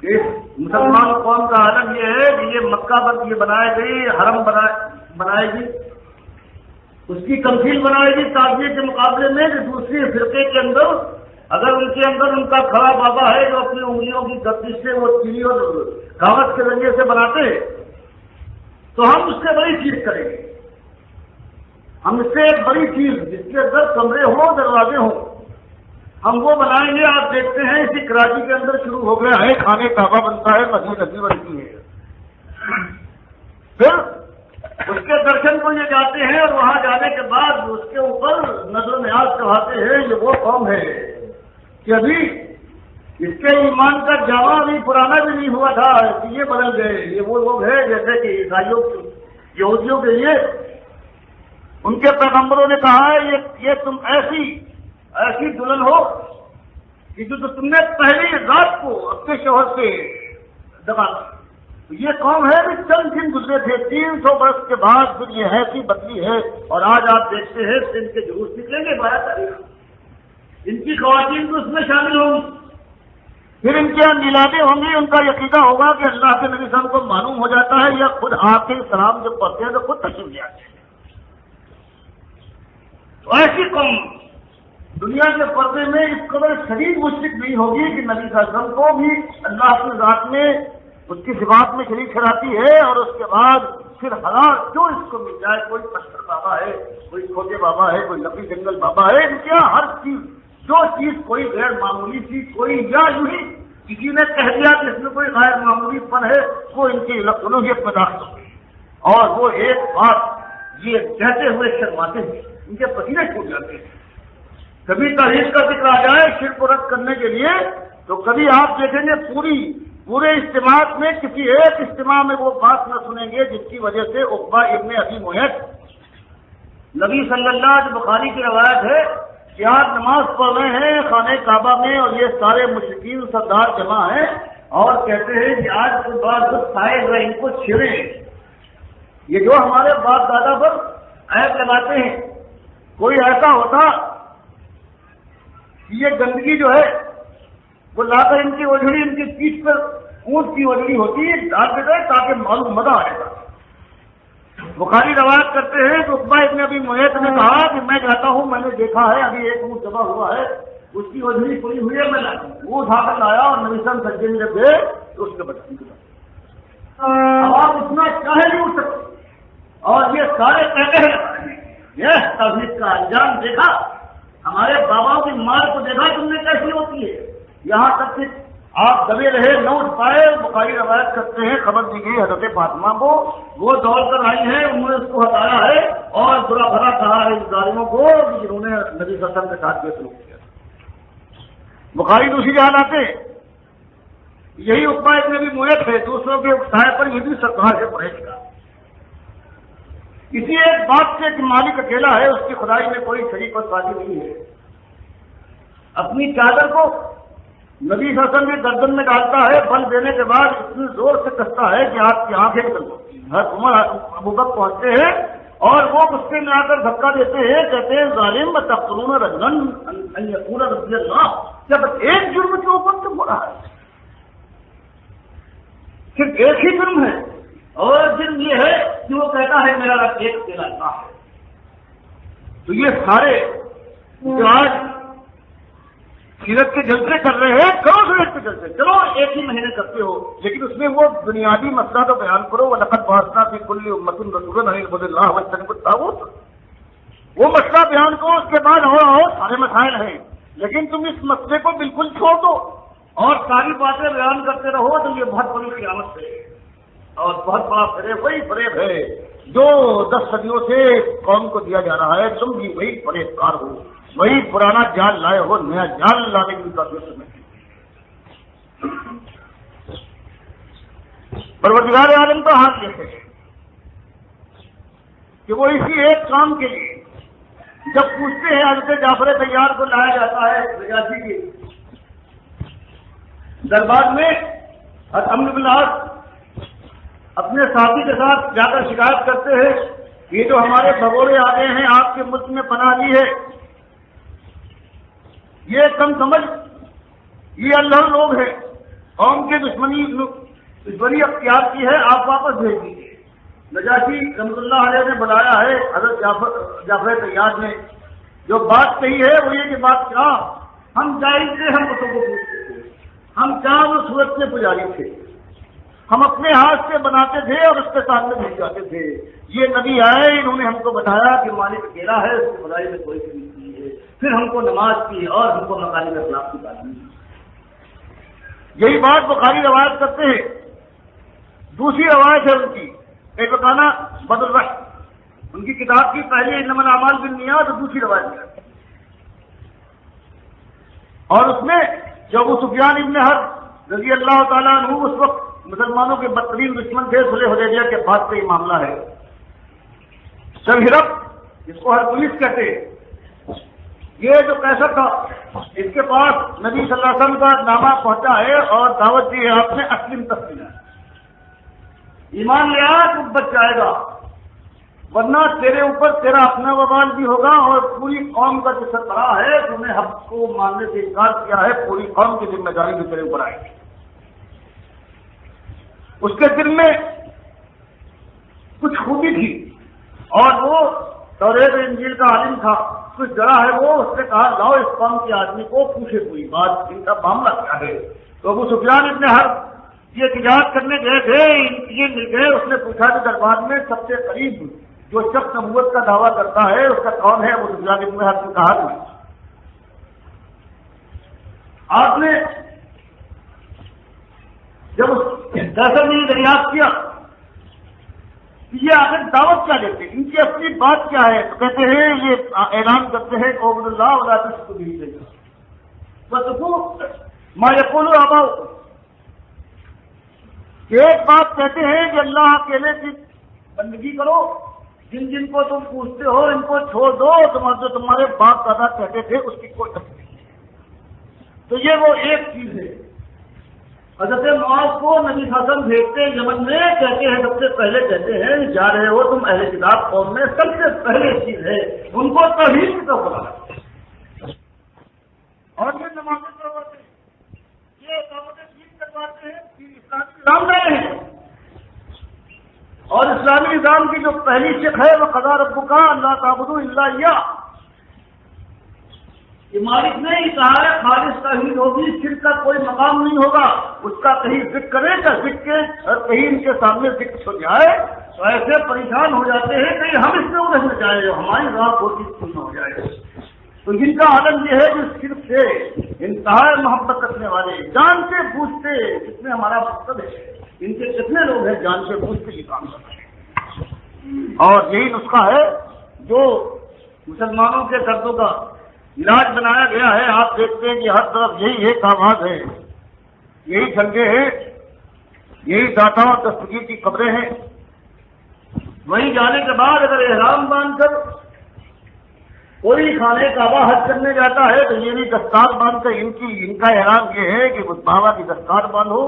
کہ مسلمان قوم کا عالم یہ ہے کہ یہ مکہ بند یہ بنائے گئی، حرم بنائے گی، اس کی تمثیل بنائے گی تعزیے کے مقابلے میں، کہ دوسری فرقے کے اندر اگر ان کے اندر ان کا کھڑا بابا ہے جو اپنی انگلیوں کی گردش سے وہ چینی اور کاغذ کے ذریعے سے بناتے ہیں، تو ہم اس سے بڑی چیز کریں گے۔ ہم اس سے ایک بڑی چیز جس کے اندر کمرے ہوں، دروازے ہوں، ہم وہ بنائیں گے۔ آپ دیکھتے ہیں اسی کراچی کے اندر شروع ہو گیا ہے، کھانے کعبہ بنتا ہے، مسجد نبی بنتی ہے، پھر اس کے درشن کو یہ جاتے ہیں اور وہاں جانے کے بعد اس کے اوپر نظر و نیاز چڑھاتے ہیں۔ یہ وہ قوم ہے کہ ابھی اس کے ایمان کا جامع بھی پرانا بھی نہیں ہوا تھا، یہ بدل گئے۔ یہ وہ لوگ ہیں جیسے کہ عیسائیوں یہودیوں کے لیے ان کے پیغمبروں نے کہا ہے یہ تم ایسی دلہن ہو کہ جو تم نے پہلی رات کو اپنے شوہر سے دبا دی۔ یہ قوم ہے کہ چند دن گزرے تھے، 300 برس کے بعد پھر یہ ایسی بدلی ہے، اور آج آپ دیکھتے ہیں ان کے جلوس نکلیں گے 12 تاریخ، ان کی خواتین تو اس میں شامل ہوں گی، پھر ان کے میلادیں ہوں گی۔ ان کا عقیدہ ہوگا کہ اللہ کے نبی صلی اللہ علیہ وسلم کو معلوم ہو جاتا ہے، یا خود آپ کے سلام جب پڑھتے ہیں تو خود تشریف لے آتے ہیں۔ تو ایسی قوم دنیا کے پردے میں اس قدر شدید مشرک نہیں ہوگی کہ نبی صلی اللہ علیہ وسلم کو بھی اللہ کی ذات میں، اس کی صفات میں شریک ٹھہراتی ہے، اور اس کے بعد پھر ہزار جو اس کو مل جائے، کوئی پتھر بابا ہے، کوئی چھوٹے بابا ہے، کوئی لکڑی جنگل بابا ہے، ان کے ہر چیز جو چیز کوئی غیر معمولی تھی، کوئی یا یوں ہی کسی نے کہہ دیا کہ اس میں کوئی غیر معمولی پن ہے، وہ ان کی الوہیت میں داخل ہو گئی، اور وہ ایک بات یہ کہتے ہوئے شرماتے ہیں، ان کے پسینے چھوٹ جاتے ہیں۔ کبھی تاریخ کا ذکر آ جائے شرک کو رد کرنے کے لیے، تو کبھی آپ دیکھیں گے پورے اجتماع میں کسی ایک اجتماع میں وہ بات نہ سنیں گے جس کی وجہ سے عقبہ ابن ابی معیط، نبی صلی اللہ علیہ وسلم، بخاری کی روایت ہے کہ آپ نماز پڑھ رہے ہیں خانہ کعبہ میں، اور یہ سارے مشرکین سردار جمع ہیں، اور کہتے ہیں کہ آج کے بعد کچھ سائے ہوئے ان کو چھیڑیں۔ یہ جو ہمارے باپ دادا پر عیب لگاتے ہیں، کوئی ایسا ہوتا یہ گندگی جو ہے وہ لا کر ان کی اوجھڑی ان کی پیٹھ پر اونٹ کی اوجھڑی ہوتی ہے ڈال دیتے ہیں تاکہ معلوم مزہ آئے گا۔ بخاری روایت کرتے ہیں کہ عقبہ ابن ابی معیط نے کہا کہ میں جاتا ہوں، میں نے دیکھا ہے ابھی ایک اونٹ دبا ہوا ہے، اس کی اوجھڑی پڑی ہوئی ہے، میں لاتا ہوں۔ وہ اٹھا کر لایا اور نبی صلی اللہ علیہ وسلم سجدے میں جب گئے تو اس کے بچے کو آپ اتنا چاہے نہیں اٹھ سکتے، اور یہ سارے کہتے ہیں یہ توحید کا انجام دیکھا، ہمارے باباؤں کی مار کو دیکھا تم نے کیسی ہوتی ہے، یہاں تک کہ آپ دبے رہے نہ اٹھ پائے۔ بخاری روایت کرتے ہیں خبر دی گئی حضرت فاطمہ کو، وہ دوڑ کر آئی ہیں، انہوں نے اس کو ہٹایا ہے اور برا بھرا کہا ہے اس ظالموں کو جنہوں نے نبی صلی اللہ علیہ وسلم کے ساتھ یہ سلوک کیا۔ بخاری دوسری جہاں آتے یہی عقبہ ابن ابی معیط ہے، دوسروں کے اکسائے پر یہ بھی سرکار ہے قریش کا۔ اسی ایک بات سے کہ مالک اکیلا ہے، اس کی خدائی میں کوئی شریک اور ساتھی نہیں ہے۔ اپنی چادر کو نبی صلی اللہ علیہ وسلم کے گردن میں ڈالتا ہے، بل دینے کے بعد اتنی زور سے کستا ہے کہ آپ کی آنکھیں نکل پڑتی ہیں۔ حضرت عمر ابوبکر پہنچتے ہیں اور وہ غصے میں آ کر دھکا دیتے ہیں، کہتے ہیں ظالم تقتلون رجلا ان یقول رضی اللہ، جب ایک جرم کے اوپر تم ہو رہا ہے، صرف ایک ہی جرم ہے، اور جرم یہ ہے کہ وہ کہتا ہے میرا رب ایک اکیلا اللہ ہے۔ تو یہ سارے جو آج سیرت کے جلسے کر رہے ہیں، کرو سیرت کے جلسے، چلو ایک ہی مہینے کرتے ہو، لیکن اس میں وہ بنیادی مسئلہ تو بیان کرو۔ وَلَقَدْ بَعَثْنَا فِي كُلِّ أُمَّةٍ رَسُولًا أَنِ اعْبُدُوا اللَّهَ وَاجْتَنِبُوا الطَّاغُوتَ، وہ مسئلہ بیان کرو، اس کے بعد اور سارے مسائل ہیں، لیکن تم اس مسئلے کو بالکل چھوڑ دو اور ساری باتیں بیان کرتے رہو تو یہ بہت بڑی قیامت ہے اور بہت بڑا فریب، وہی فریب ہے جو 10 صدیوں سے قوم کو دیا جا رہا ہے۔ تم بھی وہی فریب کار ہو، وہی پرانا جال لائے ہو، نیا جال لانے کی کوشش میں۔ پروردگار عالم کا حال یہ ہے کہ وہ اسی ایک کام کے لیے جب پوچھتے ہیں، حضرت جعفر طیار کو لایا جاتا ہے نجاشی کے دربار میں، حضرت عمرو بن العاص اپنے ساتھی کے ساتھ جا کر شکایت کرتے ہیں، یہ جو ہمارے بھگوڑے آ گئے ہیں آپ کے ملک میں پناہ لی ہے، یہ کم سمجھ، یہ اللہ لوگ ہیں، قوم کے دشمنی اختیار کی ہے، آپ واپس بھیج دیجیے۔ نجاشی رحمۃ اللہ علیہ نے بلایا ہے حضرت جعفر طیار نے، جو بات کہی ہے وہ یہ کہ بات کیا، ہم جائز تھے، ہم بتوں کو پوچھتے تھے، ہم چاند سورج کے پجاری تھے، ہم اپنے ہاتھ سے بناتے تھے اور اس کے سامنے بھیج جاتے تھے، یہ نبی آئے، انہوں نے ہم کو بتایا کہ مالک اکیلا ہے، اس کی خدائی میں کوئی شریک نہیں ہے، پھر ہم کو نماز کی اور ہم کو مکارم اخلاق کی تعلیم دی۔ یہی بات بخاری روایت کرتے ہیں۔ دوسری روایت ہے ان کی، ایک بتانا بدر الرحم، ان کی کتاب کی پہلی انما الاعمال بالنیات، اور دوسری روایت ہے، اور اس میں جو ابو سفیان ابن حرب رضی اللہ تعالیٰ عنہ اس وقت مسلمانوں کے بدترین دشمن تھے، صلح حدیبیہ کے بعد سے یہ معاملہ ہے۔ جب ہرقل، جس کو ہرقلیس کہتے ہیں، یہ جو قیصر تھا، اس کے پاس نبی صلی اللہ علیہ وسلم کا نامہ پہنچا ہے اور دعوت دی ہے آپ نے، اسلم تسلیما، ایمان لے آ تو بچ جائے گا، ورنہ تیرے اوپر تیرا اپنا وبال بھی ہوگا، اور پوری قوم کا جو سربراہ ہے تم نے حق کو ماننے سے انکار کیا ہے، پوری قوم کی ذمہ داری بھی تیرے اوپر آئے گی۔ اس کے دل میں کچھ خوبی تھی اور وہ توریت انجیل کا عالم تھا، کچھ جڑا ہے وہ، اس نے کہا لاؤ اس قوم کے آدمی کو پوچھے کوئی بات، ان کا معاملہ کیا ہے۔ تو ابو سفیان ابن حرب یہ تجارت کرنے گئے تھے، یہ مل گئے، اس نے پوچھا کہ دربار میں سب سے قریب جو شخص نبوت کا دعویٰ کرتا ہے اس کا کون ہے؟ ابو سفیان ابن حرب نے کہا کہ آپ نے جب دراصل میں دریافت کیا کہ یہ آخر دعوت کیا دیتے، ان کی اصلی بات کیا ہے، تو کہتے ہیں یہ اعلان کرتے ہیں کہ عبد اللہ ولا تشرکوا به شیئا واتقوا ما یقول آباؤکم، کہ ایک بات کہتے ہیں کہ اللہ اکیلے کی بندگی کرو، جن جن کو تم پوچھتے ہو ان کو چھوڑ دو، جو تمہارے باپ دادا کہتے تھے اس کی کوئی تفصیل نہیں ہے۔ تو یہ وہ ایک چیز ہے۔ حضرت معاذ کو نبی صلی اللہ علیہ وسلم بھیجتے یمن میں، کہتے ہیں سب سے پہلے کہتے ہیں جا رہے ہو تم اہل کتاب قوم میں، سب سے پہلے چیز ہے ان کو توحید کی طرف بلانا، اور یہ نمازیں کرواتے ہیں، یہ دعوت دین کرواتے ہیں، یہ اسلامی نظام رہے ہیں، اور اسلامی نظام کی جو پہلی شق ہے وہ قضا ربک الا تعبدوا الا ایہ، یہ مالک نے ہی کہا ہے خالص توحید ہوگی، شرک کا کوئی مقام نہیں ہوگا، اس کا کہیں ذکر کرے کا ذکر کے اور کہیں ان کے سامنے ذکر ہو جائے تو ایسے پریشان ہو جاتے ہیں کہیں ہم اس میں الجھ نہ جائے، ہماری راہ کوئی چیز نہ ہو جائے۔ تو جن کا عالم یہ ہے جو شرک سے انتہا محبت رکھنے والے، جان سے بوجھتے، جس میں ہمارا مقصد ہے، ان کے کتنے لوگ ہیں جان سے بوجھتے یہ کام کرتے ہیں، اور یہی نسخہ ہے جو مسلمانوں کے دردوں کا علاج بنایا گیا ہے۔ آپ دیکھتے ہیں کہ ہر طرف یہی ایک آواز ہے یہی جھنڈے ہیں، یہی داتا اور دستگیر کی قبریں ہیں. وہیں جانے کے بعد اگر احرام باندھ کر کوئی خانے کعبہ حج کرنے جاتا ہے تو یہ بھی دستار باندھ کر ان کا احرام یہ ہے کہ اس بابا کی دستار باندھو.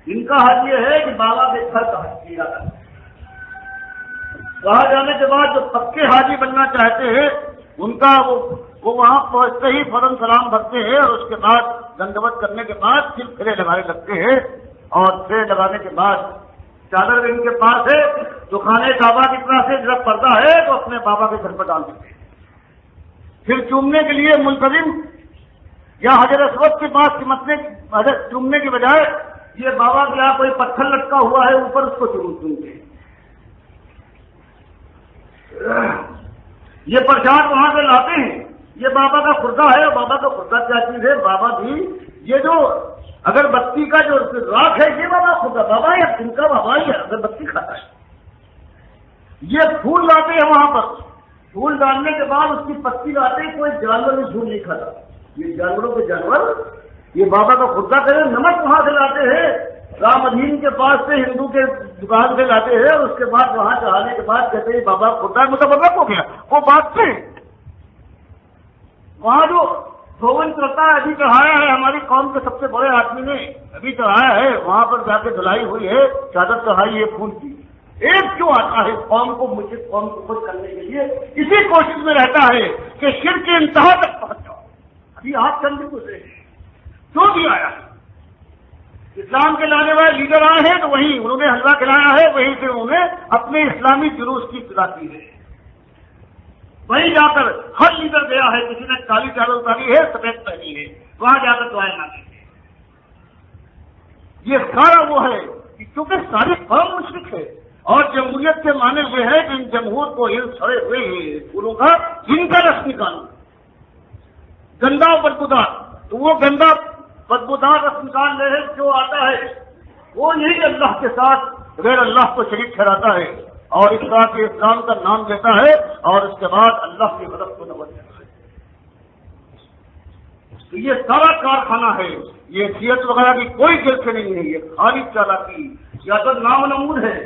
ان کا حج یہ ہے کہ بابا کے گھر کا حج کیا جاتا ہے. وہاں جانے کے بعد جو پکے حاجی بننا چاہتے ہیں ان کا وہ وہاں پہنچتے ہی فوراً سلام بھرتے ہیں اور اس کے بعد دنڈوت کرنے کے بعد پھر پھیرے لگانے لگتے ہیں. اور پھیرے لگانے کے بعد چادر ان کے پاس ہے جو خانے کعبہ کی طرح سے جب پردہ ہے تو اپنے بابا کے گھر پر ڈال دیتے ہیں. پھر چومنے کے لیے ملتزم یا حجر اسود کے پاس چومنے کی بجائے یہ بابا کے یہاں کوئی پتھر لٹکا ہوا ہے اوپر اس کو چومتے ہیں. یہ پرساد وہاں سے لاتے ہیں. یہ بابا کا خردہ ہے. بابا کا خردہ کیا چیز ہے؟ بابا بھی یہ جو اگر بتی کا جو راکھ ہے یہ بابا خردہ بابا یا ان کا بابا ہی ہے اگر بتی کھاتا ہے. یہ پھول لاتے ہیں وہاں پر. پھول ڈالنے کے بعد اس کی پتی لاتے ہیں. کوئی جانور بھی پھول نہیں کھاتا. یہ جانوروں کے جانور یہ بابا کا خردہ کرے. نمک وہاں سے لاتے ہیں رام ادھین کے پاس سے ہندو کے دکان سے لاتے ہیں. اس کے بعد وہاں چڑھانے کے بعد کہتے ہیں بابا خدا مطلب ہو گیا. وہ بات سے وہاں جو دھون کرتا ہے ابھی چڑھایا ہے ہماری قوم کے سب سے بڑے آدمی نے ابھی چڑھایا ہے. وہاں پر جا کے دھلائی ہوئی ہے چادر چڑھائی ہے پھول کی. ایک کیوں آتا ہے قوم کو مشرک قوم کو خوش کرنے کے لیے اسی کوشش میں رہتا ہے کہ شرک کے انتہا تک پہنچ جاؤ. ابھی آپ چند گزرے جو بھی آیا ہے اسلام کے لانے والے لیڈر آئے ہیں تو وہیں انہوں نے حلوہ کھلایا ہے. وہیں سے انہوں نے اپنے اسلامی جلوس کی ابتدا کی ہے. وہیں جا کر ہر لیڈر گیا ہے. کسی نے کالی چادر اتاری ہے سفید پہنی ہے وہاں جا کر دعائیں مانگی ہے. یہ سارا وہ ہے کہ چونکہ ساری قوم مشرک ہے اور جمہوریت کے مانے ہوئے ہیں کہ ان جمہور کو ان سڑے ہوئے پھولوں کا ان کا رس نکالو گندا بدبودار. تو وہ گندا بدبودار رس نکال رہے جو آتا ہے وہ یہی اللہ کے ساتھ غیر اللہ کو شریک ٹھہراتا ہے اور اس طرح کے اسلام کا نام دیتا ہے اور اس کے بعد اللہ کی غضب کو نوٹ دیتا ہے. تو یہ سارا کارخانہ ہے. یہ حیثیت وغیرہ کی کوئی جلد سے نہیں ہے. یہ خالی چالاکی یا تو نام نمود ہے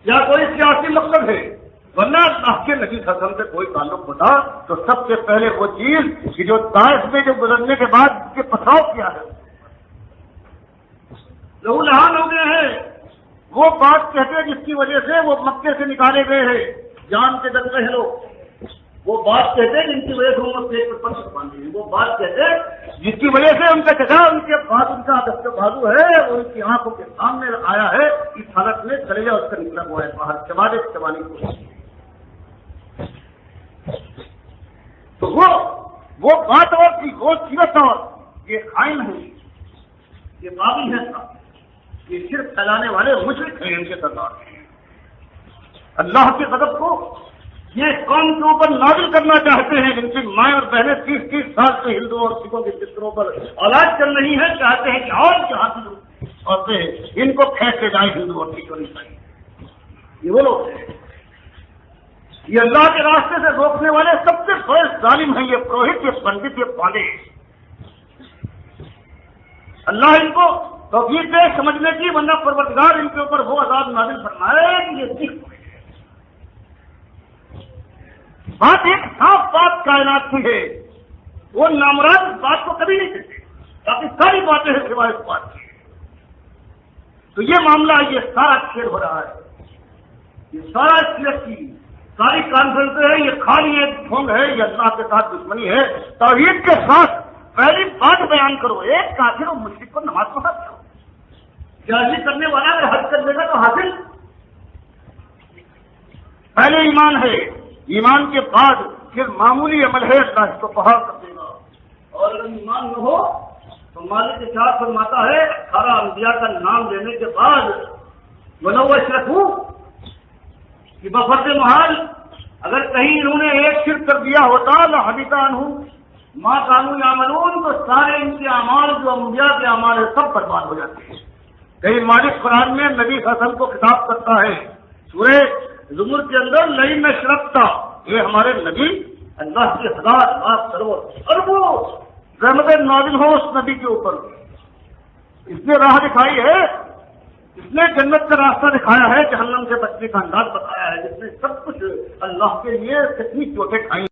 یا کوئی سیاسی مقصد ہے. ورنہ اللہ کے نبی حسن سے کوئی تعلق ہوتا تو سب سے پہلے وہ چیز کہ جو طائف میں جو گزرنے کے بعد کے پتھراؤ کیا ہے لہو لہان ہو گئے ہیں وہ بات کہتے ہیں جس کی وجہ سے وہ مکے سے نکالے گئے ہیں جان کے ڈر رہے لوگ. وہ بات کہتے ہیں جن کی وجہ سے وہ پیٹ پر پتھر باندھے ہیں. وہ بات کہتے ہیں جس کی وجہ سے ان کا چچا ان کے بعد ان کا دست بازو ہے ان کی آنکھوں کے سامنے آیا ہے اس حالت میں کلیجہ اس کا نکلا ہوا ہے باہر چبانے کو. تو وہ بات اور تھی وہ سیرت اور یہ قائم ہے یہ باغی ہے یہ صرف پھیلانے والے مشرک ہیں. ان کے سردار ہیں اللہ کے غضب کو یہ قوم کے اوپر نازل کرنا چاہتے ہیں جن کی مائیں اور بہنیں 30-30 سال سے ہندوؤں اور سکھوں کے بستروں پر اولاد چل رہی ہے. چاہتے ہیں کہ اور کیا عورتیں ان کو کھینچ کے جائیں ہندو اور سکھ اور عیسائی. یہ وہ لوگ ہیں یہ اللہ کے راستے سے روکنے والے سب سے بڑے ظالم ہیں. یہ پروہت یہ پنڈت یہ پالے اللہ ان کو توفیق دے سمجھنے کی ورنہ پروردگار ان کے اوپر وہ عذاب نازل فرمائے کہ یہ سکھ بات ایک صاف بات کائنات کی ہے. وہ نامراد اس بات کو کبھی نہیں کہتے باقی ساری باتیں ہیں سوائے اس بات کی. تو یہ معاملہ یہ سارا کھیل ہو رہا ہے. یہ سارا سیرت کی ساری کانفرنسیں ہیں یہ خالی ایک ڈھونگ ہے. یہ اللہ کے ساتھ دشمنی ہے. توحید کے ساتھ پہلی بات بیان کرو ایک کافر اور مشرک کو نماز پڑھا کرو. جاہلی کرنے والا اگر حج کر دے گا تو حاصل پہلے ایمان ہے. ایمان کے بعد پھر معمولی عمل ہے اللہ اس کو پہاڑ کر دے گا. اور اگر ایمان نہ ہو تو مالک کے ساتھ فرماتا ہے 18 انبیاء کا نام لینے کے بعد منوع شرکو کہ بفرض محال اگر کہیں انہوں نے ایک شرک کر دیا ہوتا لحبط عنہم ما کانوا یعملون تو سارے ان کے اعمال جو انبیاء کے اعمال ہیں سب برباد ہو جاتے ہیں. کہیں مالک قرآن میں نبی حسن کو خطاب کرتا ہے سورہ زمر کے اندر لئن اشرکتا یہ ہمارے نبی اللہ کی 1000 لاکھ کروڑ اربوں رحمت نازل ہو اس نبی کے اوپر اس نے راہ دکھائی ہے، اس نے جنت کا راستہ دکھایا ہے، جہنم سے بچنے کا انداز بتایا ہے، جس نے سب کچھ اللہ کے لیے کتنی چوٹیں کھائی